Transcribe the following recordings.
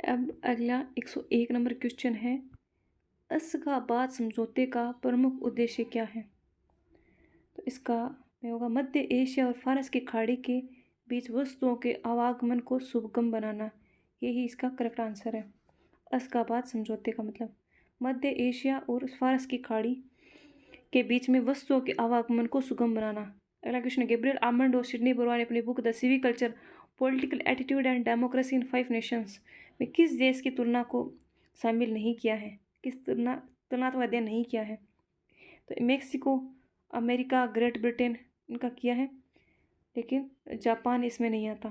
अब अगला 101 number question है, अशगाबाद समझौते का प्रमुख उद्देश्य क्या है? तो इसका में होगा मध्य एशिया और फारस की खाड़ी के बीच वस्तुओं के आवागमन को सुगम बनाना। यही इसका करेक्ट आंसर है। अशगाबाद समझौते का मतलब मध्य एशिया और फारस की खाड़ी के बीच में वस्तुओं के आवागमन को सुगम बनाना। अगला क्वेश्चन, गैब्रियल आमंड और सिडनी बरुआ ने अपनी book the civic culture political attitude and democracy in 5 Nations में किस देश की तुलना को शामिल नहीं किया है? किस तुलनात्मक अध्ययन नहीं किया है? तो मेक्सिको, अमेरिका, ग्रेट ब्रिटेन इनका किया है, लेकिन जापान इसमें नहीं आता।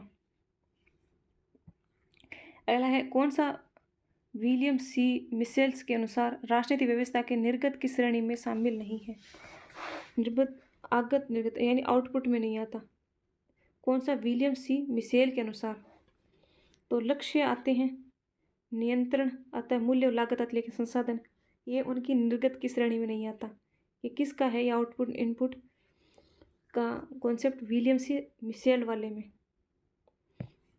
अगला है, कौन सा विलियम सी मिशेल्स के अनुसार राजनीतिक व्यवस्था के निर्गत की श्रेणी में शामिल नहीं है? निर्गत, आगत, निर्गत यानी आउटपुट में नहीं आता। कौन सा विलियम सी मिशेल के अनुसार? तो लक्ष्य आते हैं, नियंत्रण आता है, मूल्य और लागत आती है, लेकिन संसाधन ये उनकी निर्गत की श्रेणी में नहीं आता। ये किसका है? ये आउटपुट इनपुट का कॉन्सेप्ट विलियम सी मिशेल वाले में।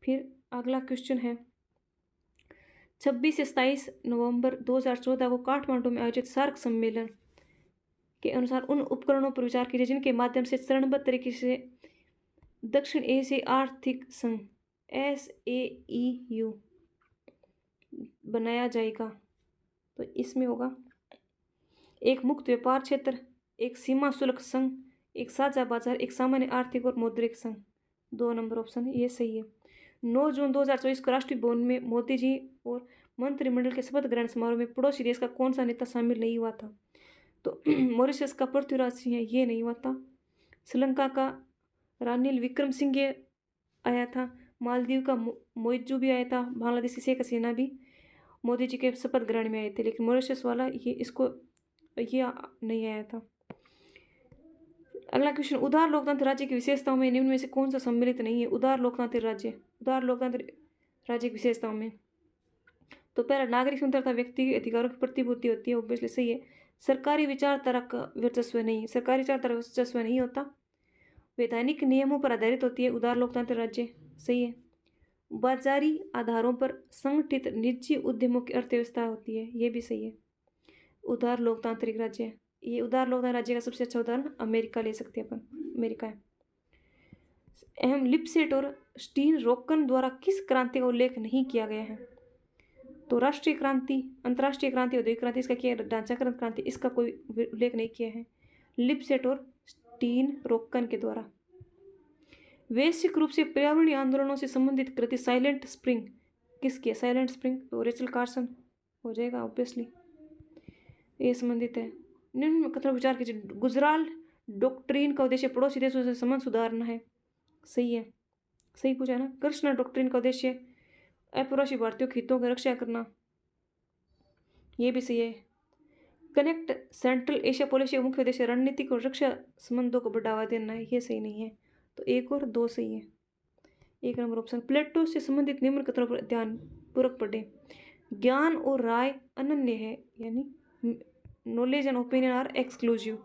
फिर अगला क्वेश्चन है, 26 से 27 नवंबर 2014 को काठमांडू में आयोजित सार्क सम्मेलन के अनुसार उन उपकरणों पर विचार कीजिए जिनके माध्यम से चरणबद्ध तरीके से दक्षिण एशियाई आर्थिक संघ SAEU बनाया जाएगा। तो इसमें होगा एक मुक्त व्यापार क्षेत्र, एक सीमा शुल्क संघ, एक साझा बाजार, एक सामान्य आर्थिक और मौद्रिक संघ। 2 नंबर ऑप्शन ये सही है। 9 जून 2024 को राष्ट्रीय भवन में मोदी जी और मंत्रिमंडल के शपथ ग्रहण समारोह में पड़ोसी देश का कौन सा नेता शामिल नहीं हुआ था? तो मॉरिशस का पृथ्वीराज सिंह है, ये नहीं हुआ था। श्रीलंका का रानिल विक्रमसिंघे आया था। मालदीव का मोइजू भी आया था। बांग्लादेश की शेख हसीना भी मोदी जी के शपथ ग्रहण में आए थे, लेकिन मॉरिशस वाला ये नहीं आया था। अगला क्वेश्चन, उदार लोकतंत्र राज्य की विशेषताओं में निम्न में से कौन सा सम्मिलित नहीं है? उदार लोकतंत्र राज्य की विशेषताओं में तो पहला, नागरिक स्वतंत्रता, व्यक्ति के अधिकारों की प्रतिभूति होती है, ऑब्वियसली सही है। सरकारी विचारधारा का वर्चस्व नहीं, सरकारी विचारधारा वर्चस्व नहीं होता। वैधानिक नियमों पर आधारित होती है उदार लोकतंत्र राज्य, सही है। बाजारी आधारों पर संगठित निजी उद्यमों की अर्थव्यवस्था होती है, ये भी सही है। उदार लोकतांत्रिक राज्य, ये उदार लोकतांत्रिक राज्य का सबसे अच्छा उदाहरण अमेरिका ले सकते हैं अपन, अमेरिका है। अहम लिपसेट और स्टीन रोकन द्वारा किस क्रांति का उल्लेख नहीं किया गया है? तो राष्ट्रीय क्रांति, अंतर्राष्ट्रीय क्रांति, औद्योगिक क्रांति, इसका क्या ढांचागत क्रांति, इसका कोई उल्लेख नहीं किया है लिपसेट और स्टीन रोकन के द्वारा। वैश्विक रूप से पर्यावरणीय आंदोलनों से संबंधित कृति साइलेंट स्प्रिंग किसकी है? साइलेंट स्प्रिंग तो रेचल कार्सन हो जाएगा, ऑब्वियसली ये संबंधित है। निम्न कथन विचार कीजिए, गुजराल डॉक्ट्रिन का उद्देश्य पड़ोसी देशों से संबंध सुधारना है, सही है, सही पूछा है ना। कृष्णा डॉक्ट्रिन का उद्देश्य अप्रवासी भारतीयों के हितों की रक्षा करना, ये भी सही है। कनेक्ट सेंट्रल एशिया पॉलिसी का मुख्य उद्देश्य रणनीतिक और रक्षा संबंधों को बढ़ावा देना है, ये सही नहीं है। तो 1 और 2 सही है। 1 नंबर ऑप्शन। प्लेटो से संबंधित निम्न कथनों पर ध्यान पूर्वक पढ़ें। ज्ञान और राय अनन्य है, यानी knowledge and opinion are exclusive.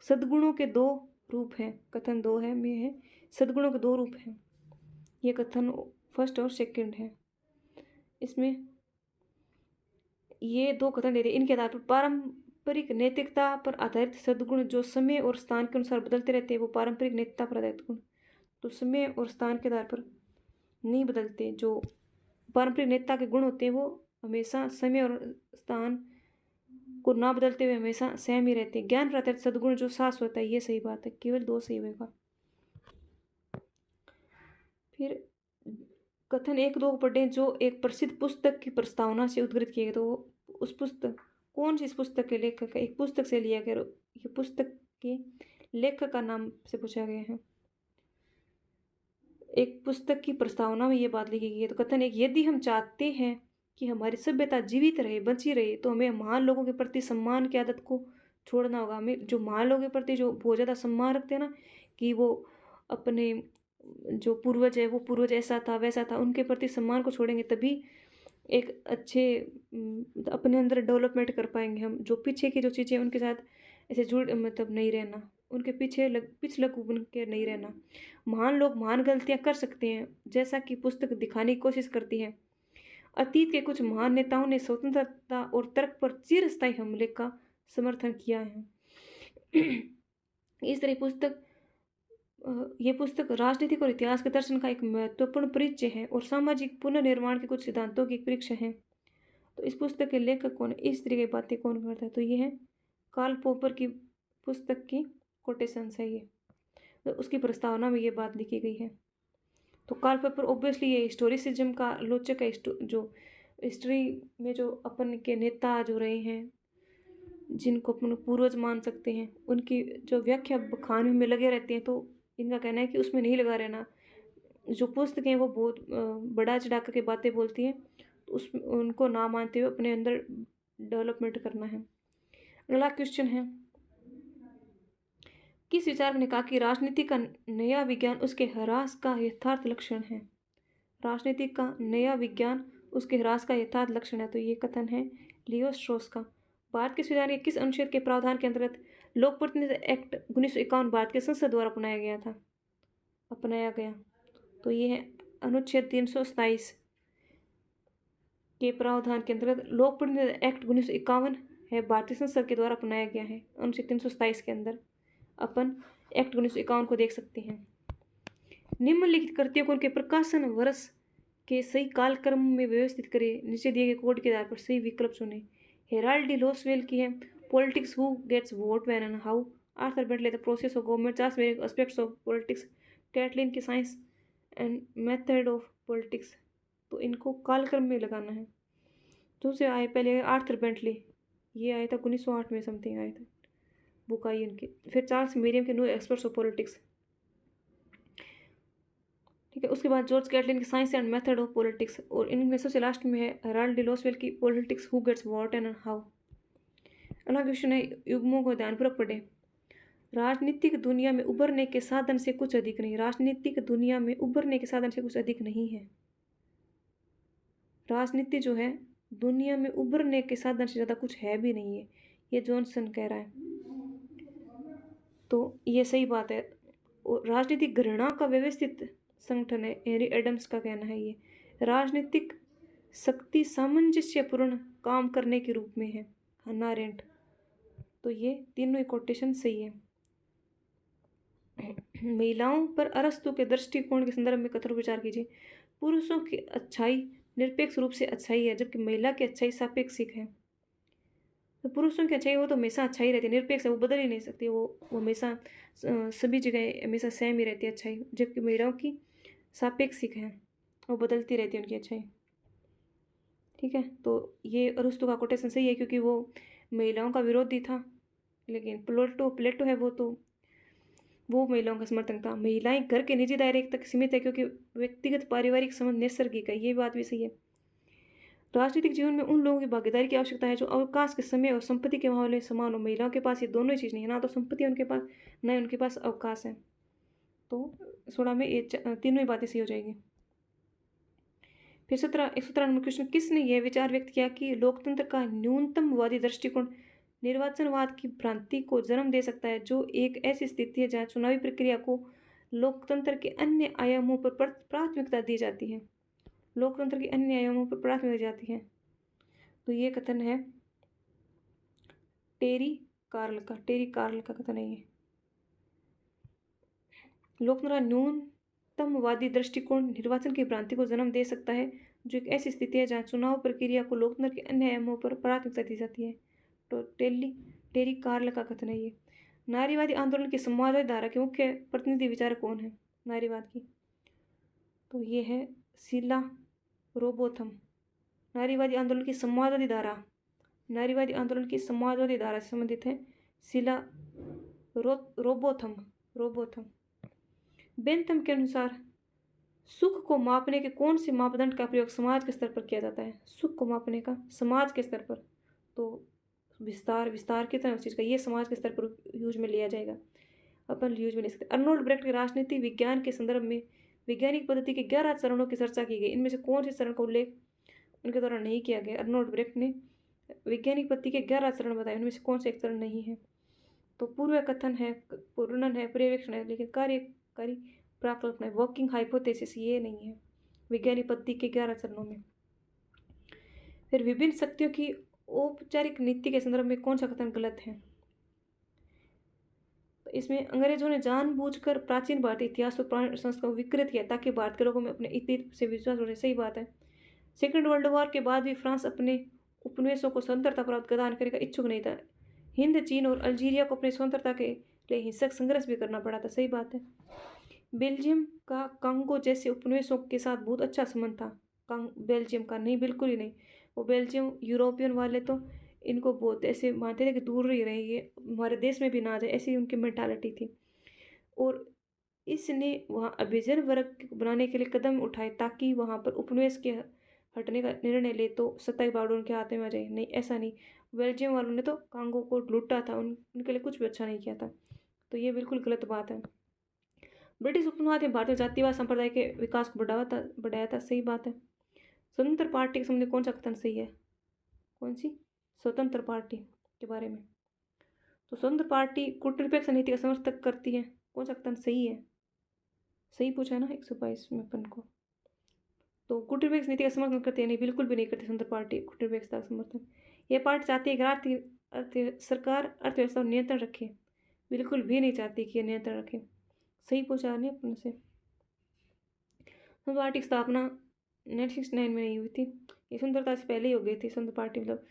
सद्गुणों के 2 रूप हैं, कथन 2 है में है, सद्गुणों के 2 रूप हैं, ये कथन फर्स्ट और सेकंड है। इसमें ये 2 कथन दे दिए। इनके आधार पर पारंपरिक नैतिकता पर आधारित सद्गुण जो समय और स्थान के अनुसार बदलते रहते हैं, वो पारंपरिक नैतिकता पर आधारित गुण तो समय और स्थान के आधार पर नहीं बदलते। जो पारंपरिक नैतिकता के गुण होते हैं वो हमेशा समय और स्थान को ना बदलते हुए हमेशा सेम ही रहते हैं। ज्ञान पर आधारित सद्गुण जो शाश्वत होता है, ये सही बात है, केवल 2 सही होगा। फिर कथन 1, 2 पढ़ें। जो एक प्रसिद्ध पुस्तक की प्रस्तावना से उद्धृत किए गए, तो उस पुस्तक कौन सी इस पुस्तक के लेखक है? एक पुस्तक से लिया गया, ये पुस्तक के लेखक का नाम से पूछा गया है। एक पुस्तक की प्रस्तावना में ये बात लिखी गई है। तो कथन 1, यदि हम चाहते हैं कि हमारी सभ्यता जीवित रहे, बची रहे, तो हमें महान लोगों के प्रति सम्मान की आदत को छोड़ना होगा। हमें जो महान लोगों के प्रति जो बहुत ज़्यादा सम्मान रखते हैं ना, कि वो अपने जो पूर्वज है, वो पूर्वज ऐसा था वैसा था, उनके प्रति सम्मान को छोड़ेंगे, तभी एक अच्छे अपने अंदर डेवलपमेंट कर पाएंगे हम। जो पीछे की जो चीज़ें उनके साथ ऐसे जुड़ मतलब नहीं रहना, उनके पीछे पिछलग बन के नहीं रहना। महान लोग महान गलतियाँ कर सकते हैं, जैसा कि पुस्तक दिखाने की कोशिश करती है। अतीत के कुछ महान नेताओं ने स्वतंत्रता और तर्क पर चिरस्थायी हमले का समर्थन किया है। इस तरह ये पुस्तक राजनीतिक और इतिहास के दर्शन का एक महत्वपूर्ण परिचय है और सामाजिक पुनर्निर्माण के कुछ सिद्धांतों की एक परीक्षा है। तो इस पुस्तक के लेखक कौन है, इस तरह की बातें कौन करता है, तो ये है कार्ल पॉपर की पुस्तक की कोटेशंस है ये। तो उसकी प्रस्तावना में ये बात लिखी गई है। तो कार्ल पॉपर ऑब्वियसली ये हिस्टोरिसिज्म का आलोचक है, जो हिस्ट्री में जो अपन के नेता जो रहे हैं, जिनको अपन पूर्वज मान सकते हैं, उनकी जो व्याख्या बखान में लगे रहते हैं, तो इनका कहना है कि उसमें नहीं लगा रहना। जो पुस्तकें वो बहुत बड़ा चढ़ा करके बातें बोलती हैं, तो उस उनको ना मानते हुए अपने अंदर डेवलपमेंट करना है। अगला क्वेश्चन है, किस विचारक ने कहा कि राजनीति का नया विज्ञान उसके ह्रास का यथार्थ लक्षण है? राजनीति का नया विज्ञान उसके ह्रास का यथार्थ लक्षण है, तो ये कथन है लियो स्ट्रॉस का। भारत के संविधान के किस अनुच्छेद के प्रावधान के अंतर्गत लोक प्रतिनिधित्व एक्ट 1951 भारत के संसद द्वारा अपनाया गया? तो ये है अनुच्छेद 327 के प्रावधान के अंतर्गत लोक प्रतिनिधित्व एक्ट 1951 है, भारतीय संसद के द्वारा अपनाया गया है। अनुच्छेद 327 के अंदर अपन एक्ट 1951 को देख सकते हैं। निम्नलिखित कृतियों को उनके प्रकाशन वर्ष के सही कालक्रम में व्यवस्थित करें। नीचे दिए गए कोड के आधार पर सही विकल्प चुनें। हेराल्ड डी लॉसवेल की है politics, who gets what when and how. Arthur Bentley the process of government, Charles वेरिक एस्पेक्ट्स ऑफ पॉलिटिक्स, कैटलिन की science and method of politics. तो इनको कालक्रम में लगाना है। दूसरे आए पहले आर्थर बेंटले, ये आया था 1908 में समथिंग आया था, बुक आई उनकी। फिर चार्ल्स मेरियम के न्यू एक्सपर्ट्स ऑफ पॉलिटिक्स, ठीक है। उसके बाद जॉर्ज कैटलिन की science and method of politics, और इनमें सबसे लास्ट में है हेराल्ड डी लॉसवेल की politics, who gets what and how. अगला क्वेश्चन है, युग्मों को ध्यानपूर्वक पढ़ें। राजनीतिक दुनिया में उभरने के साधन से कुछ अधिक नहीं। राजनीतिक दुनिया में उभरने के साधन से कुछ अधिक नहीं है। राजनीति जो है दुनिया में उभरने के साधन से ज़्यादा कुछ है भी नहीं है, ये जॉनसन कह रहा है। तो ये सही बात है। और राजनीतिक घृणा का व्यवस्थित संगठन है, हेनरी एडम्स का कहना है। ये राजनीतिक शक्ति सामंजस्यपूर्ण काम करने के रूप में है, हन्ना अरेंट। तो ये तीनों कोटेशन सही है। महिलाओं पर अरस्तु के दृष्टिकोण के संदर्भ में कथन विचार कीजिए। पुरुषों की अच्छाई निरपेक्ष रूप से अच्छाई है, जबकि महिला की अच्छाई सापेक्षिक है। तो पुरुषों की अच्छाई वो तो हमेशा अच्छाई रहती है, निरपेक्ष है, वो बदल ही नहीं सकती, वो हमेशा सभी जगह हमेशा सेम ही रहती है अच्छाई। जबकि महिलाओं की सापेक्षिक है, वो बदलती रहती है उनकी अच्छाई, ठीक है। तो ये अरस्तु का कोटेशन सही है, क्योंकि वो महिलाओं का विरोधी था। लेकिन प्लेटो है वो महिलाओं का समर्थन था। महिलाएं घर के निजी दायरे तक सीमित है, क्योंकि व्यक्तिगत पारिवारिक संबंध नैसर्गिक है, ये बात भी सही है। राजनीतिक जीवन में उन लोगों की भागीदारी की आवश्यकता है जो अवकाश के समय और संपत्ति के मामले में समान हो। महिलाओं के पास ये दोनों ही चीज़ नहीं है, ना तो संपत्ति है उनके पास, ना ही उनके पास अवकाश है। तो 16 में ये तीनों ही बातें सही हो जाएगी। फिर 17 नंबर क्वेश्चन, किसने यह विचार व्यक्त किया कि लोकतंत्र का न्यूनतमवादी दृष्टिकोण निर्वाचनवाद की भ्रांति को जन्म दे सकता है, जो एक ऐसी स्थिति है जहाँ चुनावी प्रक्रिया को लोकतंत्र के अन्य आयामों पर प्राथमिकता दी जाती है। लोकतंत्र के अन्य आयामों पर प्राथमिकता दी जाती है। तो ये कथन है टेरी कार्ल का कथन है ये। लोकतंत्र का न्यूनतमवादी दृष्टिकोण निर्वाचन की भ्रांति को जन्म दे सकता है, जो एक ऐसी स्थिति है जहाँ चुनाव प्रक्रिया को लोकतंत्र के अन्य आयामों पर प्राथमिकता दी जाती है। तो टेरी कार्ल का कथन है ये। नारीवादी आंदोलन की समाजवादी धारा के मुख्य प्रतिनिधि विचारक कौन है नारीवाद की? तो ये है शीला रोबोथम। नारीवादी आंदोलन की समाजवादी धारा से संबंधित है शीला रोबोथम। बेंथम के अनुसार सुख को मापने के कौन से मापदंड का प्रयोग समाज के स्तर पर किया जाता है? सुख को मापने का समाज के स्तर पर, तो विस्तार कितना उस चीज़ का, ये समाज के स्तर पर यूज में लिया जाएगा, अपन यूज में ले सकते। अर्नोल्ड ब्रेक्ट के राजनीति विज्ञान के संदर्भ में वैज्ञानिक पद्धति के 11 चरणों की चर्चा की गई। इनमें से कौन से चरण का उल्लेख उनके द्वारा नहीं किया गया? अर्नोल्ड ब्रेक्ट ने वैज्ञानिक पद्धति के 11 चरण बताए, उनमें से कौन से एक चरण नहीं है? तो पूर्व कथन है, पूर्णन है, पर्यवेक्षण है, लेकिन कार्यकारी प्राकल्पना है, वर्किंग हाइपोथेसिस, ये नहीं है वैज्ञानिक पद्धति के 11 चरणों में। फिर विभिन्न शक्तियों की औपचारिक नीति के संदर्भ में कौन सा कथन गलत है? तो इसमें अंग्रेजों ने जानबूझकर प्राचीन भारतीय इतिहास और पुराण संस्कृति को विकृत किया ताकि भारत के लोगों में अपने इतिहास से विश्वास बढ़े। सही बात है। सेकेंड वर्ल्ड वॉर के बाद भी फ्रांस अपने उपनिवेशों को स्वतंत्रता प्राप्त प्रदान करने का इच्छुक नहीं था। हिंद, चीन और अल्जीरिया को अपनी स्वतंत्रता के लिए हिंसक संघर्ष भी करना पड़ा था। सही बात है। बेल्जियम का कांगो जैसे उपनिवेशों के साथ बहुत अच्छा संबंध था। बेल्जियम का नहीं, बिल्कुल ही नहीं। वो बेल्जियम यूरोपियन वाले तो इनको बहुत ऐसे मानते थे कि दूर ही रहे, ये हमारे देश में भी ना आ जाए, ऐसी उनकी मेंटालिटी थी। और इसने वहाँ अभिजन वर्ग बनाने के लिए कदम उठाए ताकि वहाँ पर उपनिवेश के हटने का निर्णय ले तो सत्ता बाड़ उनके हाथ में आ जाए। नहीं, ऐसा नहीं। बेल्जियम वालों ने तो कांगो को लूटा था, उनके लिए कुछ भी अच्छा नहीं किया था। तो ये बिल्कुल गलत बात है। ब्रिटिश उपनिवेश ने भारतीय जातिवाद संप्रदाय के विकास को बढ़ाया था। सही बात है। स्वतंत्र पार्टी के संबंध में कौन सा कथन सही है? कौन सी? स्वतंत्र पार्टी के बारे में। तो स्वतंत्र पार्टी गुटनिरपेक्ष नीति का समर्थन करती है। कौन सा कथन सही है? सही पूछा है ना 122 में अपन को। तो गुटनिरपेक्ष नीति का समर्थन करती है? नहीं, बिल्कुल भी नहीं करती स्वतंत्र पार्टी गुटनिरपेक्षता का समर्थन। यह पार्टी चाहती है कि सरकार अर्थव्यवस्था पर नियंत्रण रखे। बिल्कुल भी नहीं चाहती कि यह नियंत्रण रखे। सही पूछा नहीं अपन से। स्वतंत्र पार्टी की स्थापना 1969 में नहीं हुई थी, ये स्वतंत्रता से पहले ही हो गई थी। स्वतंत्र पार्टी मतलब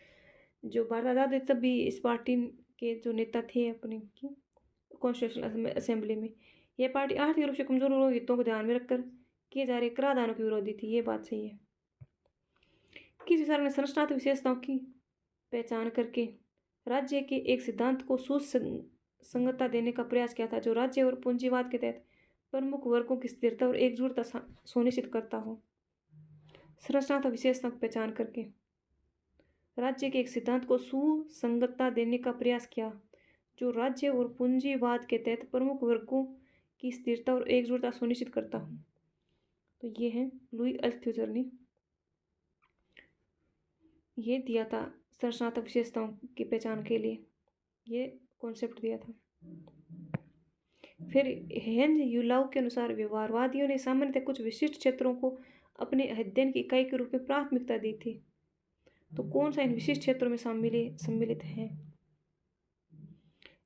जो भारत आज़ाद हुई तब भी इस पार्टी के जो नेता थे अपने की कॉन्स्टिट्यूशनल असेंबली में, यह पार्टी आर्थिक रूप से कमजोर लोगों के हितों को ध्यान में रखकर किए जा रहे कराधानों की विरोधी थी। ये बात सही है। किस विचारक ने संरचनात्मक विशेषताओं की पहचान करके राज्य के एक सिद्धांत को सुसंगतता देने का प्रयास किया था जो राज्य और पूंजीवाद के तहत प्रमुख वर्गों की स्थिरता और एकजुटता सुनिश्चित करता हो? संरचनात्मक विशेषताओं की पहचान करके राज्य के एक सिद्धांत को सुसंगतता देने का प्रयास किया जो राज्य और पूंजीवाद के तहत प्रमुख वर्गों की स्थिरता और एकजुटता सुनिश्चित करता हो। तो ये है लुई अल्थ्यूजर ने ये दिया था संरचनात्मक विशेषताओं की पहचान के लिए, ये कॉन्सेप्ट दिया था। फिर हेंज यूलाउ के अनुसार व्यवहारवादियों ने सामान्यतः कुछ विशिष्ट क्षेत्रों को अपने अध्ययन की इकाई के रूप में प्राथमिकता दी थी। तो कौन सा इन विशिष्ट क्षेत्रों में सम्मिलित है?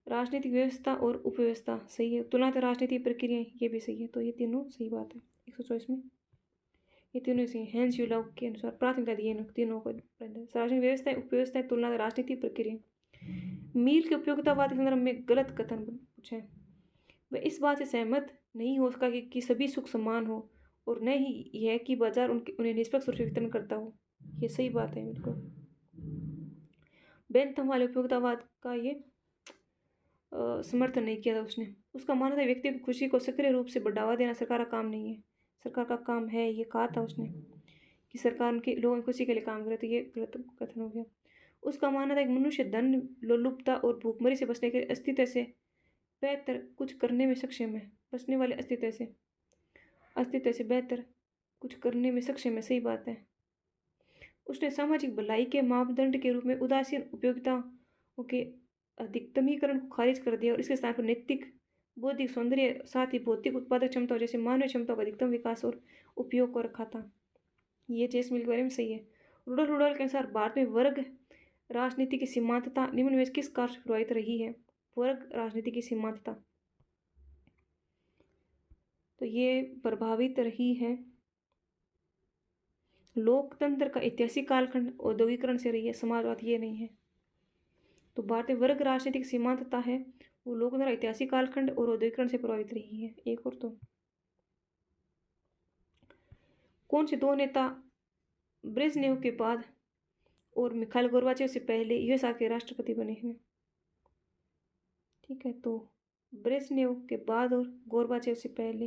राजनीतिक व्यवस्था और उपव्यवस्था सही है। तुलनात्मक राजनीतिक प्रक्रियाएं ये भी सही है। तो ये तीनों सही बात है 124 में, ये तीनों सही है। हेंस यूलाउ के अनुसार प्राथमिकता दी है तीनों को। राजनीतिक व्यवस्था, उपव्यवस्था, तुलनात्मक राजनीतिक प्रक्रिया। मील के उपयोगितावाद के संदर्भ में गलत कथन पूछा है। वह इस बात से सहमत नहीं हो सका कि सभी सुख समान हो और न ही यह कि बाजार उन्हें निष्पक्ष रूप से वितरण करता हो। ये सही बात है बिल्कुल। बेंथम वाले उपयोगितावाद का ये समर्थन नहीं किया था उसने। उसका मानना था व्यक्ति की खुशी को सक्रिय रूप से बढ़ावा देना सरकार का काम नहीं है, सरकार का काम है, ये कहा था उसने कि सरकार उनके लोगों की खुशी के लिए काम करे। तो ये गलत कथन हो गया। उसका मानना था कि मनुष्य धन, लोलुपता और भूखमरी से बचने के अस्तित्व से बेहतर कुछ करने में सक्षम है। बचने वाले अस्तित्व से बेहतर कुछ करने में सक्षम है। सही बात है। उसने सामाजिक भलाई के मापदंड के रूप में उदासीन उपयोगिताओं के अधिकतमीकरण को खारिज कर दिया और इसके स्थान पर नैतिक, बौद्धिक सौंदर्य साथ ही भौतिक उत्पादक क्षमता जैसे मानवीय क्षमता का अधिकतम विकास और उपयोग को रखा था। ये जेस मिल के बारे में सही है। रुडल के अनुसार भारत में वर्ग राजनीति की सीमांतता निम्न में किस कार्य से प्रभावित रही है? वर्ग राजनीति की सीमांतता तो ये प्रभावित रही है लोकतंत्र का ऐतिहासिक कालखंड औद्योगिकरण से रही है, समाजवाद ये नहीं है। तो भारतीय वर्ग राजनीतिक सीमांतता है वो लोकतंत्र ऐतिहासिक कालखंड और औद्योगिकरण से प्रभावित रही है। एक और तो कौन से दो नेता ब्रेजनेव के बाद और मिखाइल गोर्बाचेव से पहले यूएसआर के राष्ट्रपति बने हैं? ठीक है, तो ब्रेजनेव के बाद और गोर्बाचेव से पहले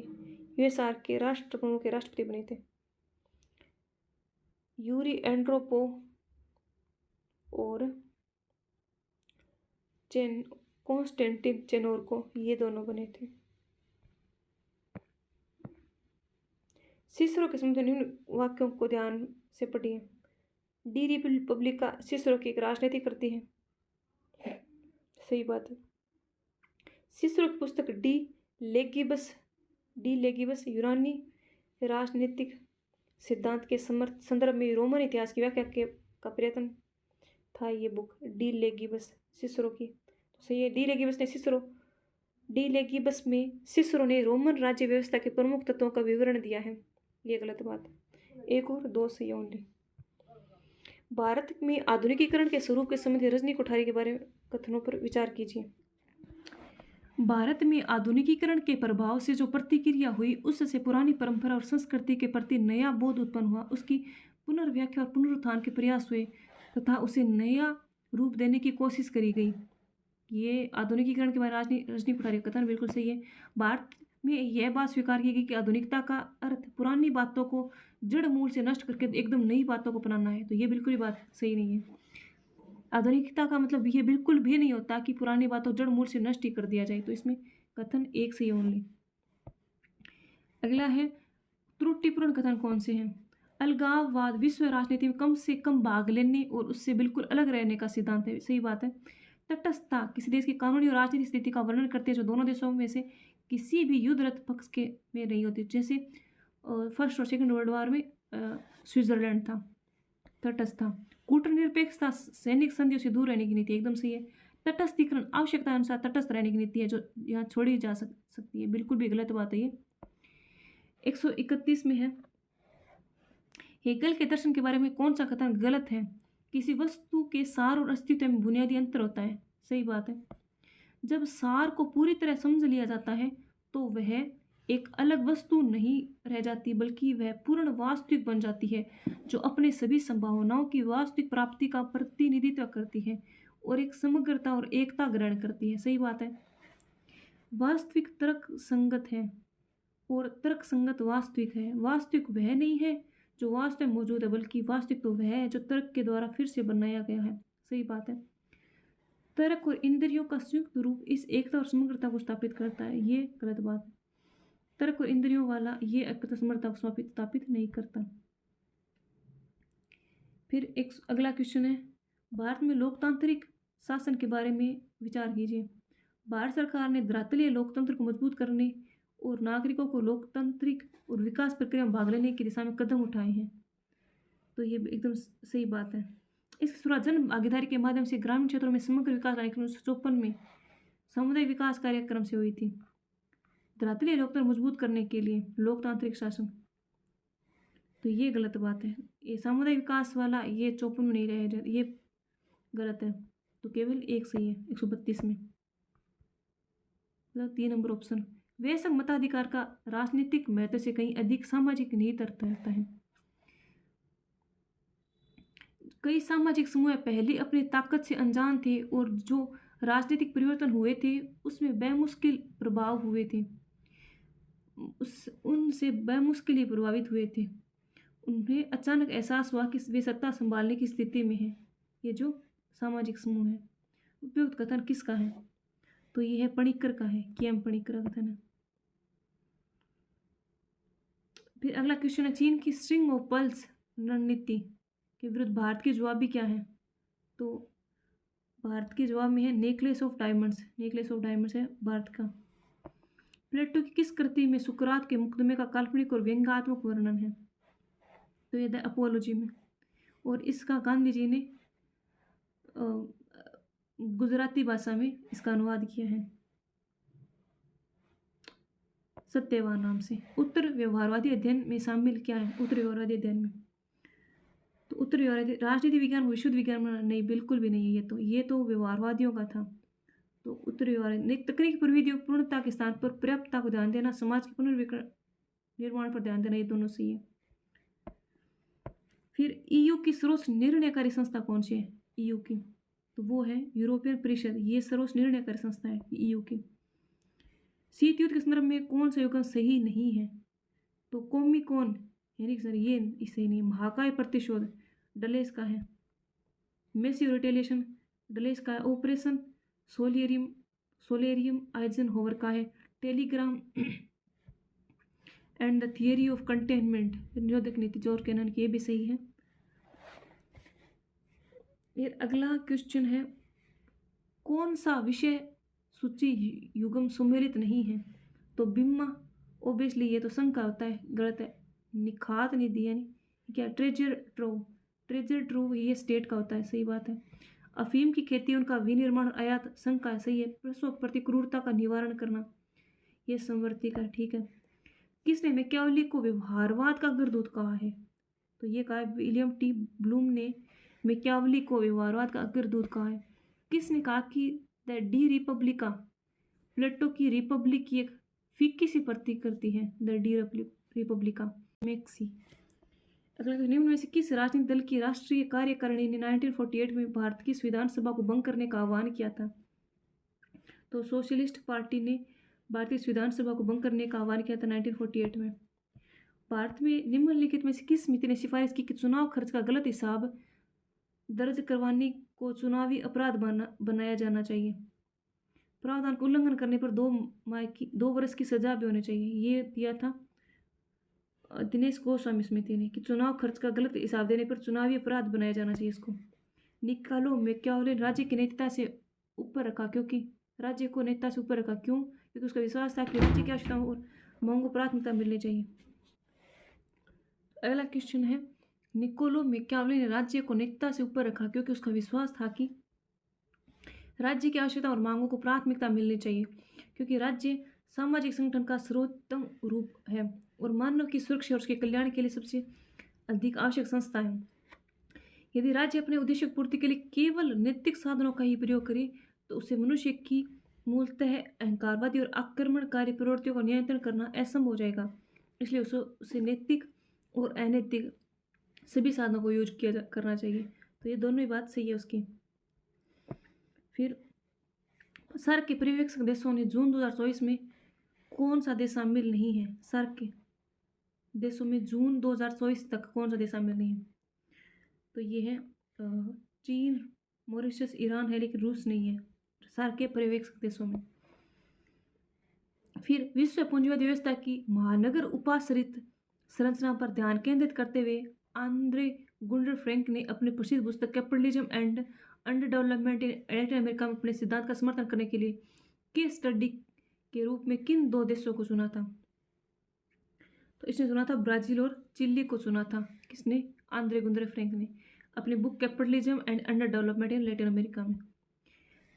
यूएसआर के राष्ट्रपति बने थे यूरी एंड्रोपोव और कॉन्स्टेंटिन चेनोरको, ये दोनों बने थे। सिसरो के संबंध में निम्न वाक्यों को ध्यान से पढ़िए। डी रिपब्लिका सिसरो की एक राजनीतिक कृति है। सही बात है। सिसरो की पुस्तक डी लेगिबस यूनानी राजनीतिक सिद्धांत के संदर्भ में रोमन इतिहास की व्याख्या के का प्रयत्न था ये बुक डी लेगीबस सिसरो की। तो सही है, डी लेगीबस में सिसरो ने रोमन राज्य व्यवस्था के प्रमुख तत्वों का विवरण दिया है। ये गलत बात है। एक और दो सही ओनली। भारत में आधुनिकीकरण के स्वरूप के संबंध रजनी कोठारी के बारे में कथनों पर विचार कीजिए। भारत में आधुनिकीकरण के प्रभाव से जो प्रतिक्रिया हुई उससे पुरानी परंपरा और संस्कृति के प्रति नया बोध उत्पन्न हुआ, उसकी पुनर्व्याख्या और पुनरुत्थान के प्रयास हुए तथा उसे नया रूप देने की कोशिश करी गई। ये आधुनिकीकरण के बारे में रजनी कोठारी का कथन बिल्कुल सही है। भारत में यह बात स्वीकार की गई कि आधुनिकता का अर्थ पुरानी बातों को जड़ मूल से नष्ट करके एकदम नई बातों को अपनाना है। तो ये बिल्कुल ही बात सही नहीं है। आधुनिकता का मतलब ये बिल्कुल भी नहीं होता कि पुरानी बातों जड़ मूल से नष्ट ही कर दिया जाए। तो इसमें कथन एक सही ओनली। अगला है त्रुटिपूर्ण कथन कौन से हैं? अलगाववाद विश्व राजनीति में कम से कम भाग लेने और उससे बिल्कुल अलग रहने का सिद्धांत है। सही बात है। तटस्थता किसी देश की कानूनी और राजनीतिक स्थिति का वर्णन करते हैं जो दोनों देशों में से किसी भी युद्धरत पक्ष के में नहीं होती। जैसे फर्स्ट और सेकंड वर्ल्ड वॉर में स्विट्जरलैंड था। तटस्थता कूटनिरपेक्षता सैनिक संधियों से दूर रहने की नीति, एकदम सही है। तटस्थीकरण आवश्यकता अनुसार तटस्थ रहने की नीति है जो यहाँ छोड़ी जा सकती है, बिल्कुल भी गलत बात है ये। 131 में है हेगल के दर्शन के बारे में कौन सा कथन गलत है? किसी वस्तु के सार और अस्तित्व में बुनियादी अंतर होता है। सही बात है। जब सार को पूरी तरह समझ लिया जाता है तो वह एक अलग वस्तु नहीं रह जाती बल्कि वह पूर्ण वास्तविक बन जाती है जो अपने सभी संभावनाओं की वास्तविक प्राप्ति का प्रतिनिधित्व करती है और एक समग्रता और एकता ग्रहण करती है। सही बात है। वास्तविक तर्क संगत है और तर्क संगत वास्तविक है। वास्तविक वह नहीं है जो वास्तव में मौजूद है बल्कि वास्तविक तो वह है जो तर्क के द्वारा फिर से बनाया गया है। सही बात है। तर्क और इंद्रियों का संयुक्त रूप इस एकता और समग्रता को स्थापित करता है। ये गलत बात है। तर्क और इंद्रियों वाला ये एकता समग्रता को स्थापित नहीं करता। फिर एक अगला क्वेश्चन है भारत में लोकतांत्रिक शासन के बारे में विचार कीजिए। भारत सरकार ने धरातलीय लोकतंत्र को मजबूत करने और नागरिकों को लोकतांत्रिक और विकास प्रक्रिया में भाग लेने की दिशा में कदम उठाए हैं। तो ये एकदम सही बात है। इसकी शुरुआत जन भागीदारी के माध्यम से ग्रामीण क्षेत्रों में समग्र विकास कार्यक्रम 1954 में सामुदायिक विकास कार्यक्रम से हुई थी। धरातलीय लोकतंत्र मजबूत करने के लिए लोकतांत्रिक शासन, तो ये गलत बात है। ये सामुदायिक विकास वाला ये 54 में नहीं रहे, ये गलत है। तो केवल एक सही है 132 में, मतलब 3 नंबर ऑप्शन। वैश्विक मताधिकार का राजनीतिक महत्व से कहीं अधिक सामाजिक निहित अर्थ रहता है। कई सामाजिक समूह पहले अपनी ताकत से अनजान थे और जो राजनीतिक परिवर्तन हुए थे उसमें बेमुश्किल प्रभाव हुए थे, उनसे बेमुश्किल ही प्रभावित हुए थे। उन्हें अचानक एहसास हुआ कि वे सत्ता संभालने की स्थिति में है। ये जो सामाजिक समूह है। उपयुक्त कथन किसका है? तो ये है पणिक्कर का है, के.एम. पणिक्कर का कथन है। फिर अगला क्वेश्चन है चीन की स्ट्रिंग ऑफ पर्ल्स रणनीति के विरुद्ध भारत के जवाब भी क्या है? तो भारत के जवाब में है necklace of diamonds. Necklace of diamonds है भारत का। प्लेटो की किस कृति में सुकरात के मुकदमे का काल्पनिक और व्यंग्यात्मक वर्णन है? तो ये द अपोलॉजी में। और इसका गांधी जी ने गुजराती भाषा में इसका अनुवाद किया है सत्यवान नाम से। उत्तर व्यवहारवादी अध्ययन में शामिल क्या है? उत्तर व्यवहारवादी अध्ययन में तो उत्तर व्यवहारवादी राजनीति विज्ञान विशुद्ध विज्ञान में नहीं, बिल्कुल भी नहीं है। ये तो व्यवहारवादियों का था। तो उत्तर व्यवहार तकनीकी प्रविधियों पूर्णता के स्थान पर पर्याप्तता को ध्यान देना, समाज के पुनर्निर्माण पर ध्यान देना, ये दोनों सही है। फिर ईयू की सर्वोच्च निर्णयकारी संस्था कौन सी है? ईयू की तो वो है यूरोपियन परिषद। ये सर्वोच्च निर्णयकारी संस्था है ईयू की। शीत युद्ध के संदर्भ में कौन सा युग्म सही नहीं है? तो कोमिकोन यानी सर ये सही नहीं। महाकाय प्रतिशोध डलेस का है। मेसिव रिटेलिएशन डलेस का है। ऑपरेशन सोलेरियम आइजनहोवर का है। Telegram and the theory of containment निरोधक नीति जॉर्ज कैनन की, ये भी सही है। फिर अगला क्वेश्चन है कौन सा विषय सूची युग्म सम्मिलित नहीं है? तो बिम्मा ओबियसली ये तो संघ का होता है, गलत है। निखात निधि यानी क्या? ट्रेजर ट्रोव ट्रेजर ट्रू ये स्टेट का होता है, सही बात है। अफीम की खेती, उनका विनिर्माण और आयात संघ का है, सही है। प्रसवों के प्रति क्रूरता का निवारण करना, ये संवर्ती का है, ठीक है। किसने मैकियावेली को व्यवहारवाद का अग्रदूत कहा है? तो ये कहा है विलियम टी ब्लूम ने मैकियावेली को व्यवहारवाद का अग्रदूत कहा है। किसने कहा कि द डी रिपब्लिका प्लेटो की रिपब्लिक की एक फीकी सी प्रतीक करती है? The D Republica maxi. अगला निम्न में से किस राजनीतिक दल की राष्ट्रीय कार्यकारिणी ने 1948 में भारत की संविधान सभा को भंग करने का आह्वान किया था? तो सोशलिस्ट पार्टी ने भारतीय संविधान सभा को भंग करने का आह्वान किया था 1948 में। भारत में निम्नलिखित में से किस समिति ने सिफारिश की कि चुनाव खर्च का गलत हिसाब दर्ज करवाने को चुनावी अपराध बनाया जाना चाहिए? प्रावधान का उल्लंघन करने पर 2 वर्ष की सजा भी होनी चाहिए। ये दिया था दिनेश गोस्वामी समिति ने कि चुनाव खर्च का गलत हिसाब देने पर चुनावी अपराध बनाया जाना चाहिए इसको। निकालो मैकियावेली राज्य की नैतिकता से ऊपर रखा, क्योंकि राज्य को नैतिकता से ऊपर रखा क्यों? क्योंकि उसका विश्वास था कि राज्य की आवश्यकताओं और मांगों को प्राथमिकता मिलनी चाहिए। अगला क्वेश्चन है, निकोलो मैकियावेली ने राज्य को नैतिकता से ऊपर रखा क्योंकि उसका विश्वास था कि राज्य की आवश्यकता और मांगों को प्राथमिकता मिलनी चाहिए, क्योंकि राज्य सामाजिक संगठन का सर्वोत्तम रूप है और मानव की सुरक्षा और उसके कल्याण के लिए सबसे अधिक आवश्यक संस्था है। यदि राज्य अपने उद्देश्य की पूर्ति के लिए केवल नैतिक साधनों का ही प्रयोग करे तो उसे मनुष्य की मूलतः अहंकारवादी और आक्रमणकारी प्रवृत्तियों का नियंत्रण करना असंभव हो जाएगा। इसलिए उसे नैतिक और अनैतिक सभी साधनों को यूज करना चाहिए। तो ये दोनों ही बात सही है उसकी। फिर सार्क के पर्यवेक्षक देशों ने जून 2024 में कौन सा देश शामिल नहीं है? सार्क के देशों में जून 2024 तक कौन सा देश शामिल नहीं है? तो ये है चीन, मॉरिशस, ईरान है, लेकिन रूस नहीं है सार्क के पर्यवेक्षक देशों में। फिर विश्व पूंजीवादी व्यवस्था की महानगर उपाश्रित संरचना पर ध्यान केंद्रित करते हुए आंद्रे गुंडर फ्रैंक ने अपने प्रसिद्ध पुस्तक capitalism and under development in Latin America में अपने सिद्धांत का समर्थन करने के लिए केस स्टडी के रूप में किन 2 देशों को चुना था? तो इसने चुना था ब्राजील और चिली को चुना था। किसने? आंद्रे गुंडर फ्रैंक ने अपनी book capitalism and under development in Latin America में।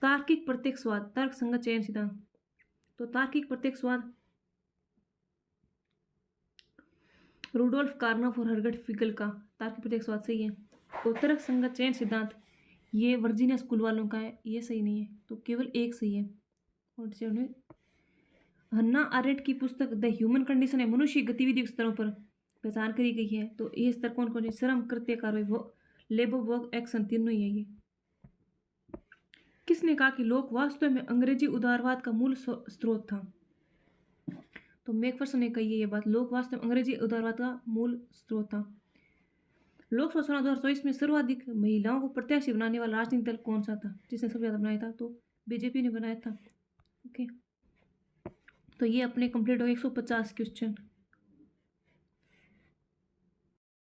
तार्किक प्रत्यक्षवाद, तर्क संगत चयन सिद्धांत। तो तार्किक प्रत्यक्षवाद रूडोल्फ कार्नफ और हर्बर्ट फिगल का तार्किक प्रत्यक्षवाद सही है। तो तर्क संगत चयन सिद्धांत ये वर्जीनिया स्कूल वालों का है, ये सही नहीं है, तो केवल एक सही है। और हन्ना आरेंट की पुस्तक द ह्यूमन कंडीशन है मनुष्य गतिविधि स्तरों पर पहचान करी गई है। तो ये स्तर कौन कौन है? श्रम, कृत्य, कार्रवाई, लेबर, वर्क, एक्शन, तीनों ही है ये। किसने कहा कि लोक वास्तव में अंग्रेजी उदारवाद का मूल स्रोत था? तो मैकफर्सन ने कही है ये बात, लोक वास्तव में अंग्रेजी उदारवाद का मूल स्रोत था। लोकसभा चुनाव 2024 में सर्वाधिक महिलाओं को प्रत्याशी बनाने वाला राजनीतिक दल कौन सा था? जिसने सबसे ज़्यादा बनाया था? तो बीजेपी ने बनाया था। ओके, तो ये अपने कंप्लीट हो 150 क्वेश्चन।